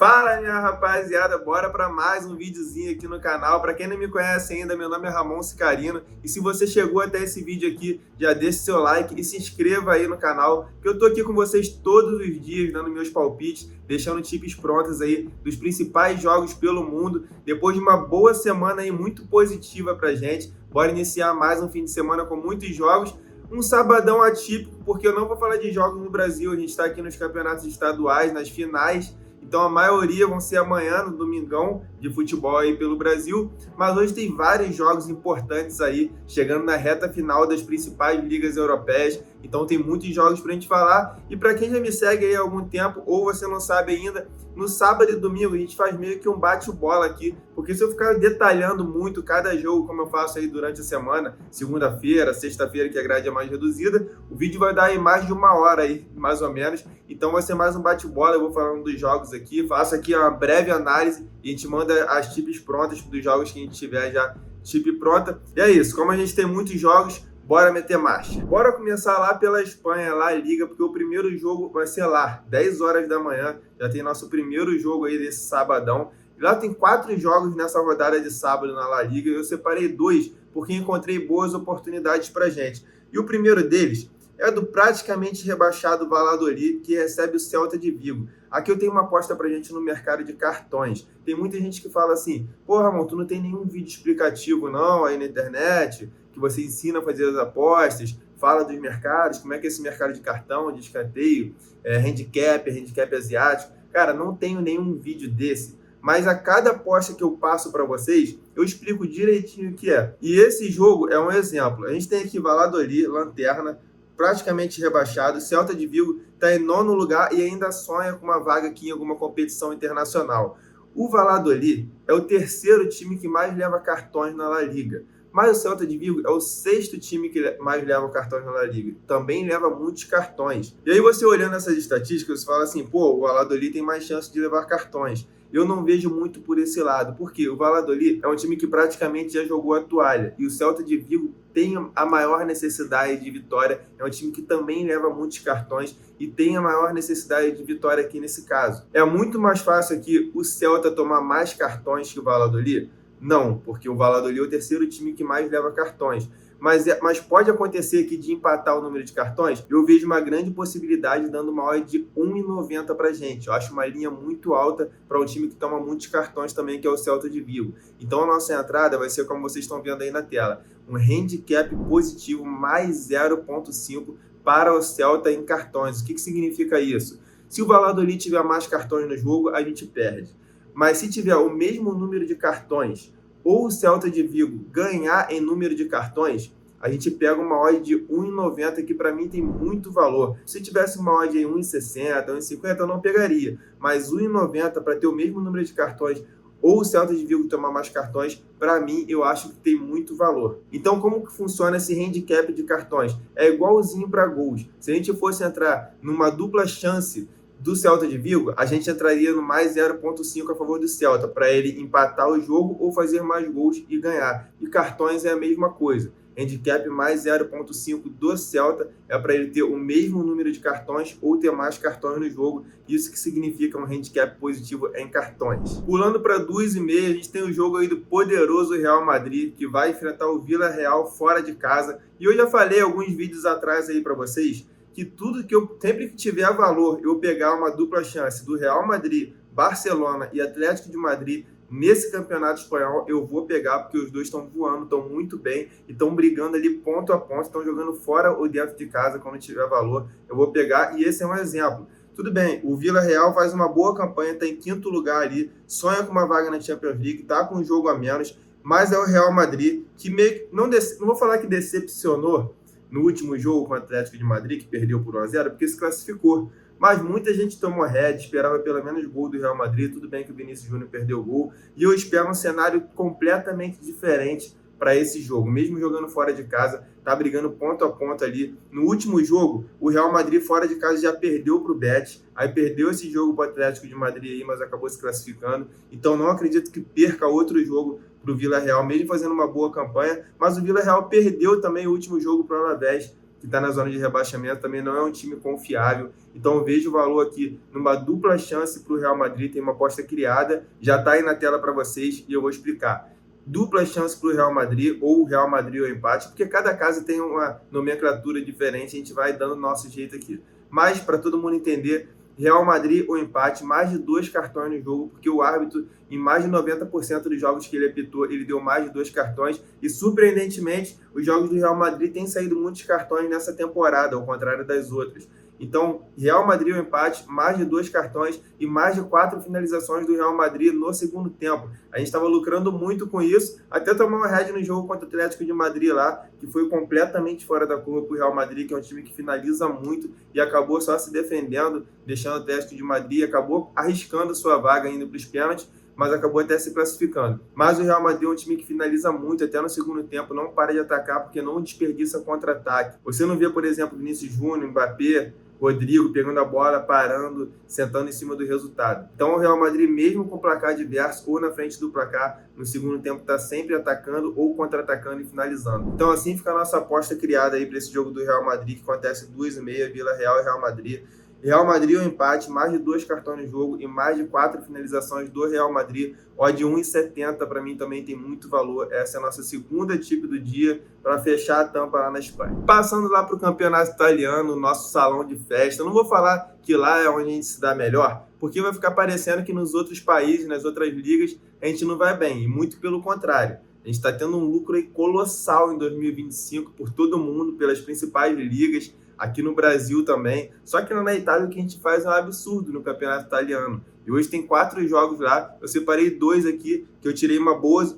Fala, minha rapaziada, bora para mais um videozinho aqui no canal. Para quem não me conhece ainda, meu nome é Ramon Cicarino e se você chegou até esse vídeo aqui, já deixe seu like e se inscreva aí no canal, que eu tô aqui com vocês todos os dias dando meus palpites, deixando tips prontos aí dos principais jogos pelo mundo. Depois de uma boa semana aí muito positiva pra gente, bora iniciar mais um fim de semana com muitos jogos. Um sabadão atípico, porque eu não vou falar de jogos no Brasil, a gente está aqui nos campeonatos estaduais, nas finais. Então a maioria vão ser amanhã, no domingão, de futebol aí pelo Brasil. Mas hoje tem vários jogos importantes aí, chegando na reta final das principais ligas europeias. Então tem muitos jogos pra gente falar. E para quem já me segue aí há algum tempo, ou você não sabe ainda, no sábado e domingo a gente faz meio que um bate-bola aqui. Porque se eu ficar detalhando muito cada jogo, como eu faço aí durante a semana, segunda-feira, sexta-feira, que a grade é mais reduzida, o vídeo vai dar aí mais de uma hora aí, mais ou menos. Então vai ser mais um bate-bola, eu vou falando dos jogos aqui, faço aqui uma breve análise e a gente manda as tips prontas dos jogos que a gente tiver já tip pronta. E é isso, como a gente tem muitos jogos, bora meter marcha. Bora começar lá pela Espanha, lá a Liga, porque o primeiro jogo vai ser lá, 10 horas da manhã, já tem nosso primeiro jogo aí desse sabadão. E lá tem 4 jogos nessa rodada de sábado na La Liga, eu separei 2 porque encontrei boas oportunidades pra gente. E o primeiro deles é do praticamente rebaixado Valladolid, que recebe o Celta de Vigo. Aqui eu tenho uma aposta pra gente no mercado de cartões. Tem muita gente que fala assim, pô, Ramon, tu não tem nenhum vídeo explicativo não aí na internet, que você ensina a fazer as apostas, fala dos mercados, como é que é esse mercado de cartão, de escanteio, handicap asiático. Cara, não tenho nenhum vídeo desse. Mas a cada aposta que eu passo para vocês, eu explico direitinho o que é. E esse jogo é um exemplo. A gente tem aqui Valladolid, lanterna, praticamente rebaixado. Celta de Vigo está em 9º lugar e ainda sonha com uma vaga aqui em alguma competição internacional. O Valladolid é o 3º time que mais leva cartões na La Liga. Mas o Celta de Vigo é o 6º time que mais leva cartões na La Liga. Também leva muitos cartões. E aí você olhando essas estatísticas, você fala assim, pô, o Valladolid tem mais chance de levar cartões. Eu não vejo muito por esse lado, porque o Valladolid é um time que praticamente já jogou a toalha. E o Celta de Vigo tem a maior necessidade de vitória. É um time que também leva muitos cartões e tem a maior necessidade de vitória aqui nesse caso. É muito mais fácil aqui o Celta tomar mais cartões que o Valladolid? Não, porque o Valladolid é o 3º time que mais leva cartões. Mas pode acontecer aqui de empatar o número de cartões? Eu vejo uma grande possibilidade dando uma odd de 1,90 pra gente. Eu acho uma linha muito alta para um time que toma muitos cartões também, que é o Celta de Vigo. Então a nossa entrada vai ser como vocês estão vendo aí na tela. Um handicap positivo mais 0,5 para o Celta em cartões. O que significa isso? Se o Valladolid tiver mais cartões no jogo, a gente perde. Mas se tiver o mesmo número de cartões ou o Celta de Vigo ganhar em número de cartões, a gente pega uma odd de 1,90, que para mim tem muito valor. Se tivesse uma odd em 1,60, 1,50, eu não pegaria. Mas 1,90 para ter o mesmo número de cartões ou o Celta de Vigo tomar mais cartões, para mim, eu acho que tem muito valor. Então, como que funciona esse handicap de cartões? É igualzinho para gols. Se a gente fosse entrar numa dupla chance do Celta de Vigo, a gente entraria no mais 0,5 a favor do Celta, para ele empatar o jogo ou fazer mais gols e ganhar. E cartões é a mesma coisa. Handicap mais 0,5 do Celta é para ele ter o mesmo número de cartões ou ter mais cartões no jogo. Isso que significa um handicap positivo em cartões. Pulando para 2,5, a gente tem o jogo aí do poderoso Real Madrid, que vai enfrentar o Villarreal fora de casa. E eu já falei alguns vídeos atrás aí para vocês que tudo que eu, sempre que tiver valor, eu pegar uma dupla chance do Real Madrid, Barcelona e Atlético de Madrid nesse campeonato espanhol, eu vou pegar, porque os dois estão voando, estão muito bem e estão brigando ali ponto a ponto, estão jogando fora ou dentro de casa. Quando tiver valor, eu vou pegar, e esse é um exemplo. Tudo bem, o Villarreal faz uma boa campanha, está em 5º lugar ali, sonha com uma vaga na Champions League, está com um jogo a menos, mas é o Real Madrid que meio não vou falar que decepcionou no último jogo com o Atlético de Madrid, que perdeu por 1-0, porque se classificou. Mas muita gente tomou head, esperava pelo menos gol do Real Madrid. Tudo bem que o Vinícius Júnior perdeu o gol. E eu espero um cenário completamente diferente para esse jogo. Mesmo jogando fora de casa, tá brigando ponto a ponto ali. No último jogo, o Real Madrid fora de casa já perdeu para o Betis. Aí perdeu esse jogo para o Atlético de Madrid, aí, mas acabou se classificando. Então não acredito que perca outro jogo para o Villarreal, mesmo fazendo uma boa campanha. Mas o Villarreal perdeu também o último jogo para o Alavés que está na zona de rebaixamento, também não é um time confiável. Então eu vejo o valor aqui numa dupla chance para o Real Madrid, tem uma aposta criada, já está aí na tela para vocês e eu vou explicar. Dupla chance para o Real Madrid, ou o Real Madrid ou empate, porque cada caso tem uma nomenclatura diferente, a gente vai dando o nosso jeito aqui. Mas, para todo mundo entender, Real Madrid ou empate, mais de 2 cartões no jogo, porque o árbitro, em mais de 90% dos jogos que ele apitou, ele deu mais de 2 cartões, e surpreendentemente, os jogos do Real Madrid têm saído muitos cartões nessa temporada, ao contrário das outras. Então, Real Madrid ou empate, mais de 2 cartões e mais de 4 finalizações do Real Madrid no segundo tempo. A gente estava lucrando muito com isso, até tomar uma head no jogo contra o Atlético de Madrid lá, que foi completamente fora da curva para o Real Madrid, que é um time que finaliza muito e acabou só se defendendo, deixando o Atlético de Madrid, acabou arriscando sua vaga indo para os pênaltis, mas acabou até se classificando. Mas o Real Madrid é um time que finaliza muito, até no segundo tempo, não para de atacar, porque não desperdiça contra-ataque. Você não vê, por exemplo, Vinícius Júnior, Mbappé, Rodrigo pegando a bola, parando, sentando em cima do resultado. Então o Real Madrid, mesmo com placar adverso ou na frente do placar, no segundo tempo está sempre atacando ou contra-atacando e finalizando. Então assim fica a nossa aposta criada aí para esse jogo do Real Madrid, que acontece 2h30, Vila Real e Real Madrid. Real Madrid ou empate, mais de 2 cartões no jogo e mais de 4 finalizações do Real Madrid. Odd 1,70 para mim também tem muito valor. Essa é a nossa segunda tip do dia para fechar a tampa lá na Espanha. Passando lá para o campeonato italiano, nosso salão de festa. Eu não vou falar que lá é onde a gente se dá melhor, porque vai ficar parecendo que nos outros países, nas outras ligas, a gente não vai bem. E muito pelo contrário. A gente está tendo um lucro aí colossal em 2025 por todo mundo, pelas principais ligas. Aqui no Brasil também. Só que na Itália o que a gente faz é um absurdo no campeonato italiano. E hoje tem 4 jogos lá. Eu separei 2 aqui, que eu tirei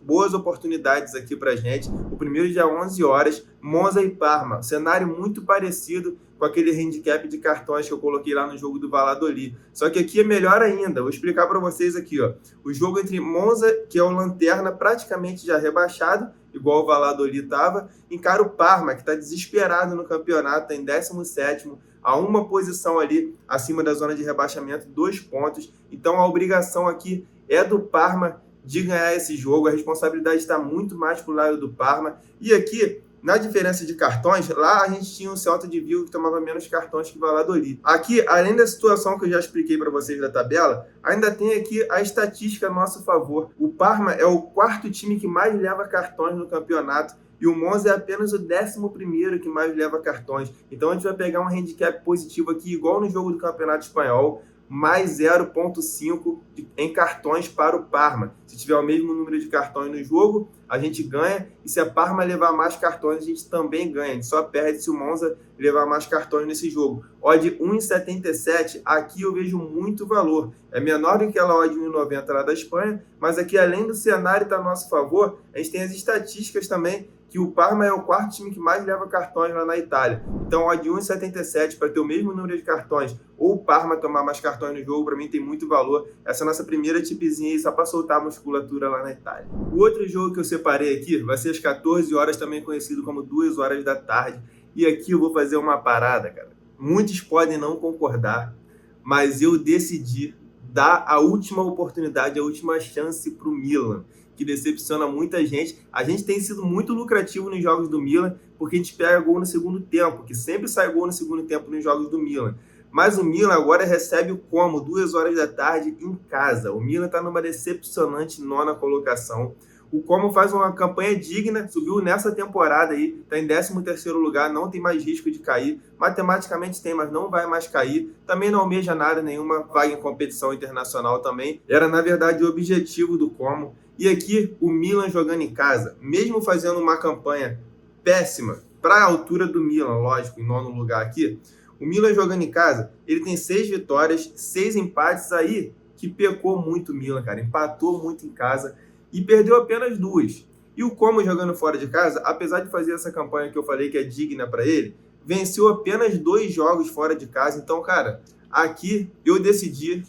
boas oportunidades aqui pra gente. O primeiro dia 11 horas, Monza e Parma. Cenário muito parecido com aquele handicap de cartões que eu coloquei lá no jogo do Valladolid. Só que aqui é melhor ainda. Vou explicar para vocês aqui, ó. O jogo entre Monza, que é o lanterna praticamente já rebaixado, igual o Valladolid estava, encara o Parma, que está desesperado no campeonato, está em 17º, a uma posição ali acima da zona de rebaixamento, 2 pontos. Então a obrigação aqui é do Parma de ganhar esse jogo, a responsabilidade está muito mais para o lado do Parma. E aqui, na diferença de cartões, lá a gente tinha um Celta de Vigo que tomava menos cartões que o Valladolid. Aqui, além da situação que eu já expliquei para vocês da tabela, ainda tem aqui a estatística a nosso favor. O Parma é o 4º time que mais leva cartões no campeonato e o Monza é apenas o 11º que mais leva cartões. Então a gente vai pegar um handicap positivo aqui, igual no jogo do Campeonato Espanhol, mais 0,5 em cartões para o Parma. Se tiver o mesmo número de cartões no jogo, a gente ganha. E se a Parma levar mais cartões, a gente também ganha. A gente só perde se o Monza levar mais cartões nesse jogo. Odd 1,77, aqui eu vejo muito valor. É menor do que aquela odd 1,90 lá da Espanha, mas aqui, além do cenário estar a nosso favor, a gente tem as estatísticas também, que o Parma é o 4º time que mais leva cartões lá na Itália. Então, odd 1,77 para ter o mesmo número de cartões, ou o Parma tomar mais cartões no jogo, para mim tem muito valor. Essa é a nossa primeira tipzinha aí, só para soltar a musculatura lá na Itália. O outro jogo que eu separei aqui vai ser às 14 horas, também conhecido como 2 horas da tarde. E aqui eu vou fazer uma parada, cara. Muitos podem não concordar, mas eu decidi dar a última oportunidade, a última chance para o Milan, que decepciona muita gente. A gente tem sido muito lucrativo nos jogos do Milan, porque a gente pega gol no segundo tempo, que sempre sai gol no segundo tempo nos jogos do Milan. Mas o Milan agora recebe o Como, 2 horas da tarde em casa. O Milan está numa decepcionante 9ª colocação. O Como faz uma campanha digna, subiu nessa temporada aí, está em 13º lugar, não tem mais risco de cair. Matematicamente tem, mas não vai mais cair. Também não almeja nada, nenhuma vaga em competição internacional também. Era, na verdade, o objetivo do Como. E aqui, o Milan jogando em casa, mesmo fazendo uma campanha péssima, para a altura do Milan, lógico, em 9º lugar aqui, o Milan jogando em casa, ele tem 6 vitórias, 6 empates aí, que pecou muito o Milan, cara. Empatou muito em casa e perdeu apenas 2. E o Como jogando fora de casa, apesar de fazer essa campanha que eu falei que é digna para ele, venceu apenas 2 jogos fora de casa. Então, cara, aqui eu decidi,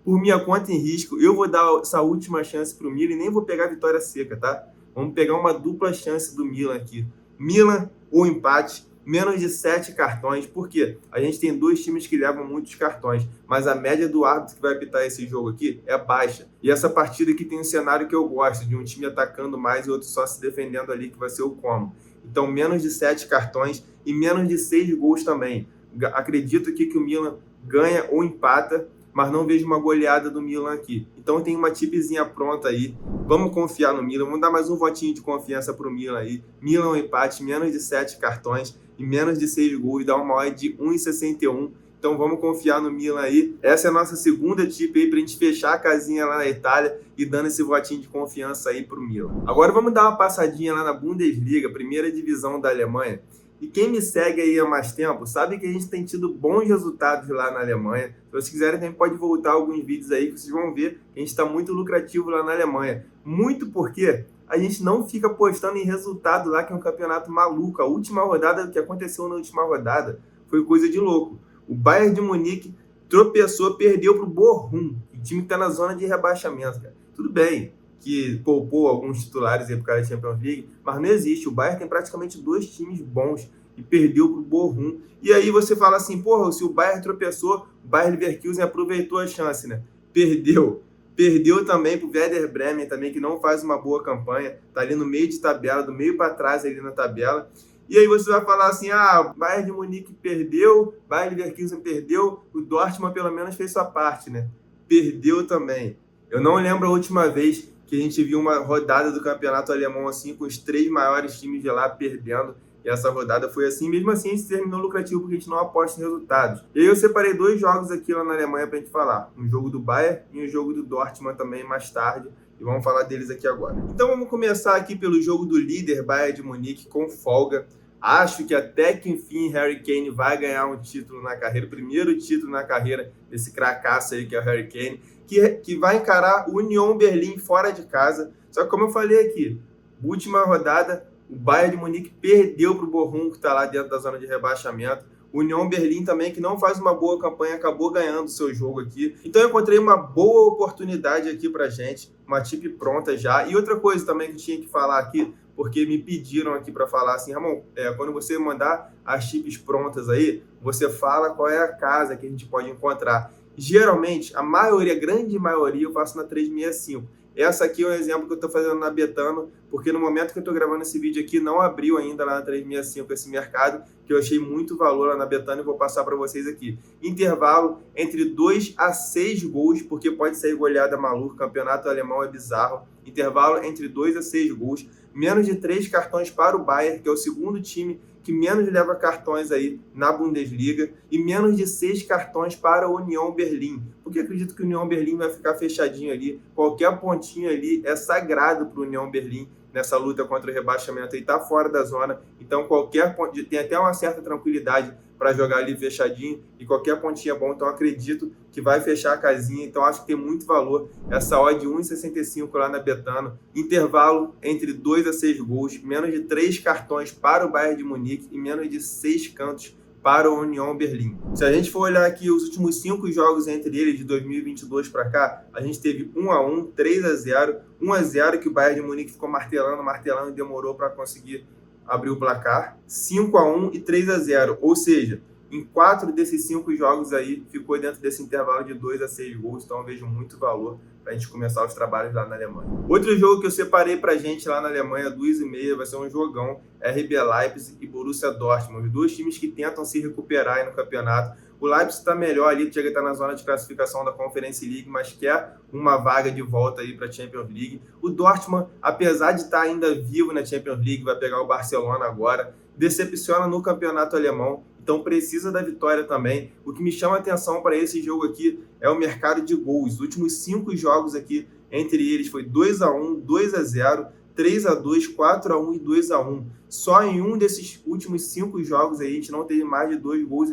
por minha conta em risco, eu vou dar essa última chance para o Milan e nem vou pegar a vitória seca, tá? Vamos pegar uma dupla chance do Milan aqui. Milan ou empate, menos de 7 cartões. Por quê? A gente tem 2 times que levam muitos cartões, mas a média do árbitro que vai apitar esse jogo aqui é baixa. E essa partida aqui tem um cenário que eu gosto, de um time atacando mais e outro só se defendendo ali, que vai ser o Como. Então, menos de 7 cartões e menos de 6 gols também. Acredito aqui que o Milan ganha ou empata, mas não vejo uma goleada do Milan aqui. Então tem uma tipzinha pronta aí. Vamos confiar no Milan. Vamos dar mais um votinho de confiança para o Milan aí. Milan empate, menos de 7 cartões e menos de 6 gols. Dá uma odd de 1,61. Então vamos confiar no Milan aí. Essa é a nossa segunda tip aí para a gente fechar a casinha lá na Itália e dando esse votinho de confiança aí para o Milan. Agora vamos dar uma passadinha lá na Bundesliga, primeira divisão da Alemanha. E quem me segue aí há mais tempo sabe que a gente tem tido bons resultados lá na Alemanha. Se vocês quiserem, também pode voltar alguns vídeos aí que vocês vão ver que a gente está muito lucrativo lá na Alemanha. Muito porque a gente não fica postando em resultado lá, que é um campeonato maluco. A última rodada, o que aconteceu na última rodada foi coisa de louco. O Bayern de Munique tropeçou, perdeu para o Bochum, o time que está na zona de rebaixamento, cara. Tudo bem que poupou alguns titulares aí por causa da Champions League, mas não existe. O Bayern tem praticamente 2 times bons e perdeu para o Bochum. E aí você fala assim, porra, se o Bayern tropeçou, o Bayer Leverkusen aproveitou a chance, né? Perdeu. Perdeu também para o Werder Bremen, também, que não faz uma boa campanha, tá ali no meio de tabela, do meio para trás ali na tabela. E aí você vai falar assim, o Bayern de Munique perdeu, o Bayer Leverkusen perdeu, o Dortmund pelo menos fez sua parte, né? Perdeu também. Eu não lembro a última vez que a gente viu uma rodada do campeonato alemão assim, com os 3 maiores times de lá perdendo. E essa rodada foi assim. Mesmo assim, a gente terminou lucrativo porque a gente não aposta em resultados. E aí eu separei 2 jogos aqui lá na Alemanha pra gente falar. Um jogo do Bayern e um jogo do Dortmund também mais tarde. E vamos falar deles aqui agora. Então vamos começar aqui pelo jogo do líder Bayern de Munique com folga. Acho que até que enfim Harry Kane vai ganhar um título na carreira, o primeiro título na carreira desse cracaço aí que é o Harry Kane, que vai encarar o Union Berlim fora de casa. Só que como eu falei aqui, última rodada, o Bayern de Munique perdeu para o Bochum, que está lá dentro da zona de rebaixamento. O Union Berlim também, que não faz uma boa campanha, acabou ganhando o seu jogo aqui. Então eu encontrei uma boa oportunidade aqui pra gente, uma tip pronta já. E outra coisa também que eu tinha que falar aqui, porque me pediram aqui para falar assim, Ramon, quando você mandar as tips prontas aí, você fala qual é a casa que a gente pode encontrar. Geralmente, a maioria, a grande maioria, eu faço na 365. Essa aqui é um exemplo que eu estou fazendo na Betano, porque no momento que eu estou gravando esse vídeo aqui, não abriu ainda lá na 365 esse mercado, que eu achei muito valor lá na Betano e vou passar para vocês aqui. Intervalo entre 2 a 6 gols, porque pode sair goleada maluca, o campeonato alemão é bizarro. Intervalo entre 2 a 6 gols, menos de 3 cartões para o Bayern, que é o segundo time que menos leva cartões aí na Bundesliga, e menos de 6 cartões para o Union Berlim, porque acredito que o Union Berlim vai ficar fechadinho ali, qualquer pontinho ali é sagrado para o Union Berlim nessa luta contra o rebaixamento, e tá fora da zona, então qualquer ponto, tem até uma certa tranquilidade para jogar ali fechadinho, e qualquer pontinho é bom, então acredito que vai fechar a casinha, então acho que tem muito valor essa odd de 1,65 lá na Betano, intervalo entre 2 a 6 gols, menos de 3 cartões para o Bayern de Munique e menos de 6 cantos para o Union Berlim. Se a gente for olhar aqui os últimos 5 jogos entre eles de 2022 para cá, a gente teve 1-1, 3-0, 1-0 que o Bayern de Munique ficou martelando e demorou para conseguir abrir o placar, 5-1 e 3-0, ou seja, em 4 desses 5 jogos aí, ficou dentro desse intervalo de 2 a 6 gols, então eu vejo muito valor para a gente começar os trabalhos lá na Alemanha. Outro jogo que eu separei para a gente lá na Alemanha, 2h30, vai ser um jogão, RB Leipzig e Borussia Dortmund, os 2 times que tentam se recuperar aí no campeonato. O Leipzig está melhor ali, chega a estar na zona de classificação da Conference League, mas quer uma vaga de volta aí para a Champions League. O Dortmund, apesar de estar ainda vivo na Champions League, vai pegar o Barcelona agora, decepciona no campeonato alemão, então precisa da vitória também. O que me chama a atenção para esse jogo aqui é o mercado de gols. Os últimos 5 jogos aqui, entre eles, foi 2-1, 2-0, 3-2, 4-1 e 2-1. Só em um desses últimos 5 jogos aí, a gente não teve mais de 2,5 gols,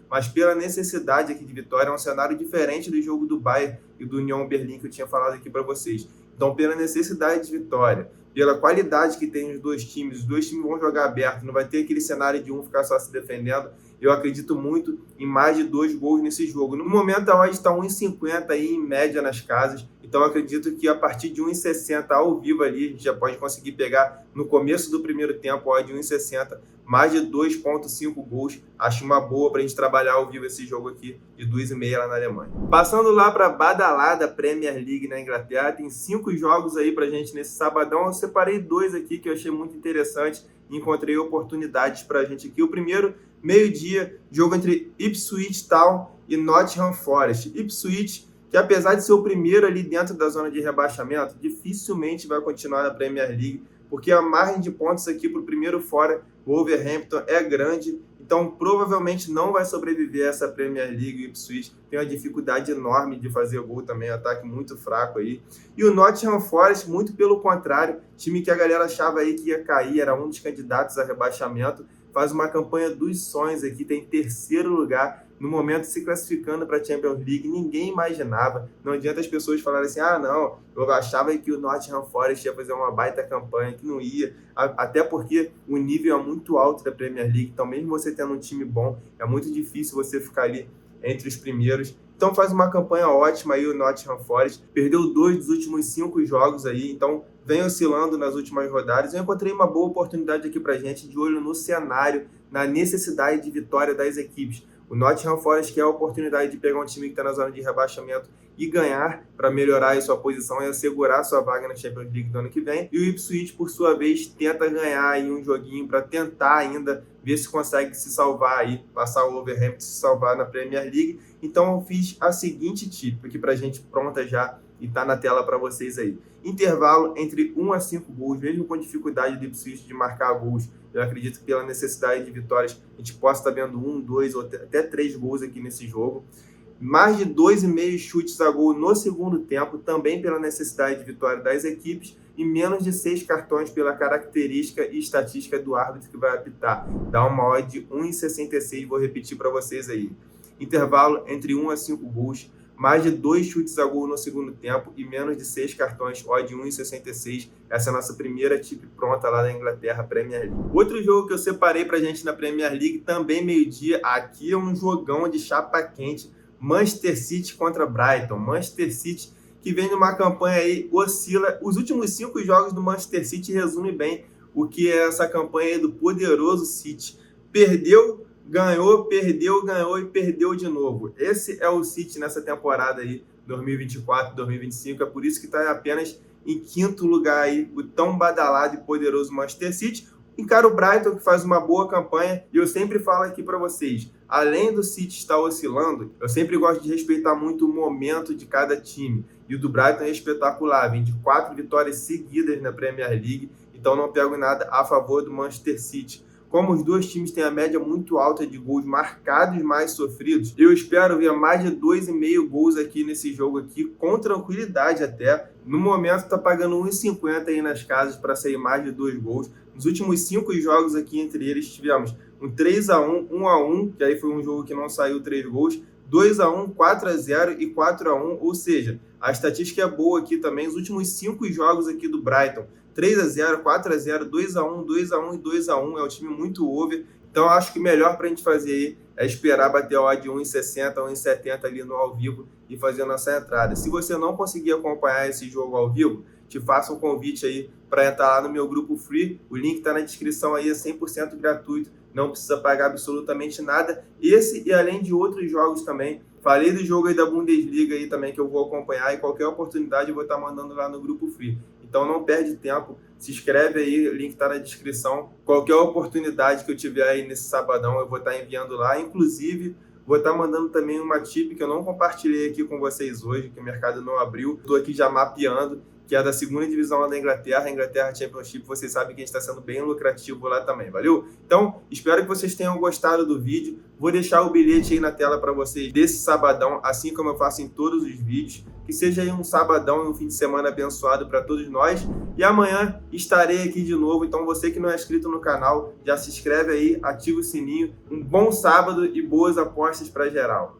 mas pela necessidade aqui de vitória, é um cenário diferente do jogo do Bayern e do Union Berlim que eu tinha falado aqui para vocês. Então, pela necessidade de vitória, pela qualidade que tem os 2 times, os 2 times vão jogar aberto, não vai ter aquele cenário de um ficar só se defendendo. Eu acredito muito em mais de 2 gols nesse jogo. No momento, a odd está 1,50 aí em média nas casas, e Então acredito que a partir de 1,60 ao vivo ali, a gente já pode conseguir pegar no começo do primeiro tempo, ó, de 1,60, mais de 2,5 gols. Acho uma boa para a gente trabalhar ao vivo esse jogo aqui de 2,5 lá na Alemanha. Passando lá para a badalada Premier League na Inglaterra, tem 5 jogos aí para a gente nesse sabadão. Eu separei 2 aqui que eu achei muito interessante e encontrei oportunidades para a gente aqui. O primeiro, meio-dia, jogo entre Ipswich Town e Nottingham Forest. Ipswich, que apesar de ser o primeiro ali dentro da zona de rebaixamento, dificilmente vai continuar na Premier League, porque a margem de pontos aqui para o primeiro fora, o Wolverhampton, é grande, então provavelmente não vai sobreviver a essa Premier League. O Ipswich tem uma dificuldade enorme de fazer gol também, ataque muito fraco aí. E o Nottingham Forest, muito pelo contrário, time que a galera achava aí que ia cair, era um dos candidatos a rebaixamento, faz uma campanha dos sonhos aqui, tem terceiro lugar, no momento se classificando para a Champions League. Ninguém imaginava, não adianta as pessoas falarem assim, ah não, eu achava que o Nottingham Forest ia fazer uma baita campanha, que não ia, até porque o nível é muito alto da Premier League, então mesmo você tendo um time bom, é muito difícil você ficar ali entre os primeiros. Então faz uma campanha ótima aí o Nottingham Forest, perdeu 2 dos últimos 5 jogos aí, então vem oscilando nas últimas rodadas. Eu encontrei uma boa oportunidade aqui pra gente, de olho no cenário, na necessidade de vitória das equipes. O Nottingham Forest quer a oportunidade de pegar um time que está na zona de rebaixamento e ganhar para melhorar a sua posição e assegurar sua vaga na Champions League do ano que vem. E o Ipswich, por sua vez, tenta ganhar aí um joguinho para tentar ainda ver se consegue se salvar aí, passar o Wolverhampton, se salvar na Premier League. Então eu fiz a seguinte tip aqui para a gente pronta já e tá na tela para vocês aí. Intervalo entre 1 a 5 gols, mesmo com dificuldade do Ipswich de marcar gols. Eu acredito que pela necessidade de vitórias, a gente possa estar vendo 1, 2 ou até 3 gols aqui nesse jogo. Mais de 2,5 chutes a gol no segundo tempo, também pela necessidade de vitória das equipes, e menos de 6 cartões pela característica e estatística do árbitro que vai apitar. Dá uma odd de 1,66, vou repetir para vocês aí. Intervalo entre 1 a 5 gols, mais de 2 chutes a gol no segundo tempo e menos de 6 cartões, odd 1,66. Essa é a nossa primeira tip pronta lá na Inglaterra, Premier League. Outro jogo que eu separei pra gente na Premier League, também meio-dia, aqui é um jogão de chapa quente, Manchester City contra Brighton. Manchester City, que vem numa campanha aí, oscila. Os últimos 5 jogos do Manchester City resumem bem o que é essa campanha aí do poderoso City. Perdeu, ganhou, perdeu, ganhou e perdeu de novo. Esse é o City nessa temporada aí, 2024, 2025. É por isso que está apenas em 5º lugar aí, o tão badalado e poderoso Manchester City. Encara o Brighton, que faz uma boa campanha. E eu sempre falo aqui para vocês, além do City estar oscilando, eu sempre gosto de respeitar muito o momento de cada time. E o do Brighton é espetacular, vem de 4 vitórias seguidas na Premier League. Então não pego nada a favor do Manchester City. Como os dois times têm a média muito alta de gols marcados mais sofridos, eu espero ver mais de 2,5 gols aqui nesse jogo aqui, com tranquilidade até. No momento está pagando 1,50 aí nas casas para sair mais de 2 gols. Nos últimos 5 jogos aqui entre eles tivemos um 3-1, 1-1, que aí foi um jogo que não saiu 3 gols, 2-1, 4-0 e 4-1, ou seja, a estatística é boa aqui também. Os últimos 5 jogos aqui do Brighton, 3-0, 4-0, 2-1, 2-1 e 2-1, é um time muito over. Então eu acho que o melhor para a gente fazer aí é esperar bater a odd de 1,60, 1,70 ali no ao vivo e fazer a nossa entrada. Se você não conseguir acompanhar esse jogo ao vivo, te faço um convite aí para entrar lá no meu grupo free. O link está na descrição aí, é 100% gratuito, não precisa pagar absolutamente nada. Esse e além de outros jogos também. Falei do jogo aí da Bundesliga aí também que eu vou acompanhar, e qualquer oportunidade eu vou estar mandando lá no grupo free. Então não perde tempo, se inscreve aí, o link está na descrição. Qualquer oportunidade que eu tiver aí nesse sabadão eu vou estar enviando lá. Inclusive, vou estar mandando também uma tip que eu não compartilhei aqui com vocês hoje, que o mercado não abriu. Estou aqui já mapeando, que é da 2ª divisão lá da Inglaterra, Inglaterra Championship. Vocês sabem que a gente está sendo bem lucrativo lá também, valeu? Então, espero que vocês tenham gostado do vídeo. Vou deixar o bilhete aí na tela para vocês desse sabadão, assim como eu faço em todos os vídeos. Que seja aí um sabadão e um fim de semana abençoado para todos nós. E amanhã estarei aqui de novo, então você que não é inscrito no canal, já se inscreve aí, ativa o sininho. Um bom sábado e boas apostas para geral.